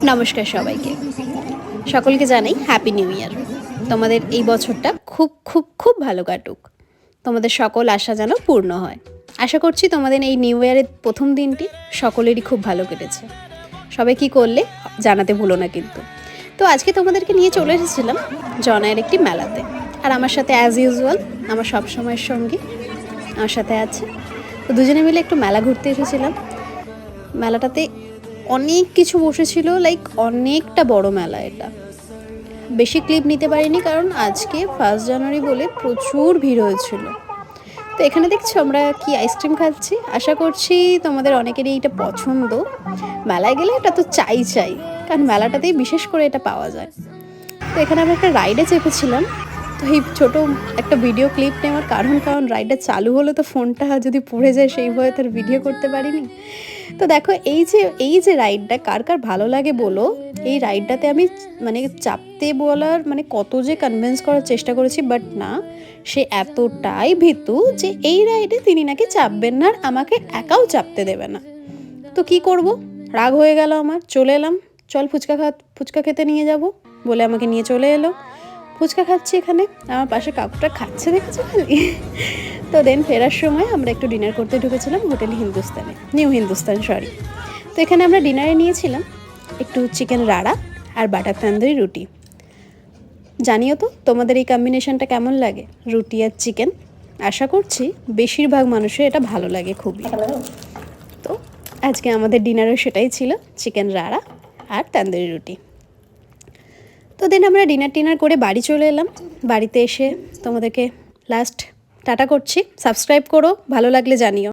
নমস্কার সবাইকে। সকলকে জানাই হ্যাপি নিউ ইয়ার। তোমাদের এই বছরটা খুব খুব খুব ভালো কাটুক। তোমাদের সকল আশা যেন পূর্ণ হয়। আশা করছি তোমাদের এই নিউ ইয়ারের প্রথম দিনটি সকলেরই খুব ভালো কেটেছে। সবাই কী করলে জানাতে ভুলো না কিন্তু। তো আজকে তোমাদেরকে নিয়ে চলে এসেছিলাম জনায়ের একটি মেলাতে। আর আমার সাথে অ্যাজ ইউজুয়াল আমার সবসময়ের সঙ্গী আমার সাথে আছে। তো দুজনে মিলে একটু মেলা ঘুরতে এসেছিলাম। মেলাটাতে অনেক কিছু বসেছিল, লাইক অনেকটা বড় মেলা। এটা বেশি ক্লিপ নিতে পারিনি কারণ আজকে 1 জানুয়ারি বলে প্রচুর ভিড় হয়েছিল। তো এখানে দেখছো আমরা কি আইসক্রিম খাচ্ছি। আশা করছি তোমাদের অনেকেরই এটা পছন্দ। মেলায় গেলে এটা তো চাই কারণ মেলাটাতেই বিশেষ করে এটা পাওয়া যায়। তো এখানে আমরা একটা রাইডে চেপেছিলাম। তো এই ছোটো একটা ভিডিও ক্লিপ নেওয়ার কারণ রাইডটা চালু হলো তো ফোনটা যদি পড়ে যায় সেই ভয়ে তার ভিডিও করতে পারিনি। তো দেখো এই যে রাইডটা কার কার ভালো লাগে বলো। এই রাইডটাতে আমি চাপতে বলার কত যে কনভিন্স করার চেষ্টা করেছি, বাট না, সে এতটাই ভীতু যে এই রাইডে তিনি নাকি চাপবেন না আর আমাকে একাও চাপতে দেবে না। তো কি করব, রাগ হয়ে গেল আমার। চলে এলাম, চল ফুচকা খেতে নিয়ে যাব বলে আমাকে নিয়ে চলে এলো। ফুচকা খাচ্ছি এখানে, আমার পাশে কাকুটা খাচ্ছে দেখেছো খালি। তো দেন ফেরার সময় আমরা একটু ডিনার করতে ঢুকেছিলাম হোটেল হিন্দুস্তানে, নিউ হিন্দুস্তান সরি। তো এখানে আমরা ডিনারে নিয়েছিলাম একটু চিকেন রাড়া আর বাটার তন্দুরি রুটি। জানিও তো তোমাদের এই কম্বিনেশনটা কেমন লাগে, রুটি আর চিকেন। আশা করছি বেশিরভাগ মানুষের এটা ভালো লাগে খুবই। তো আজকে আমাদের ডিনারে সেটাই ছিল, চিকেন রাড়া আর তন্দুরি রুটি। তো দেন আমরা ডিনার করে বাড়ি চলে এলাম। বাড়িতে এসে তোমাদেরকে লাস্ট টাটা করছি। সাবস্ক্রাইব করো, ভালো লাগলে জানিও।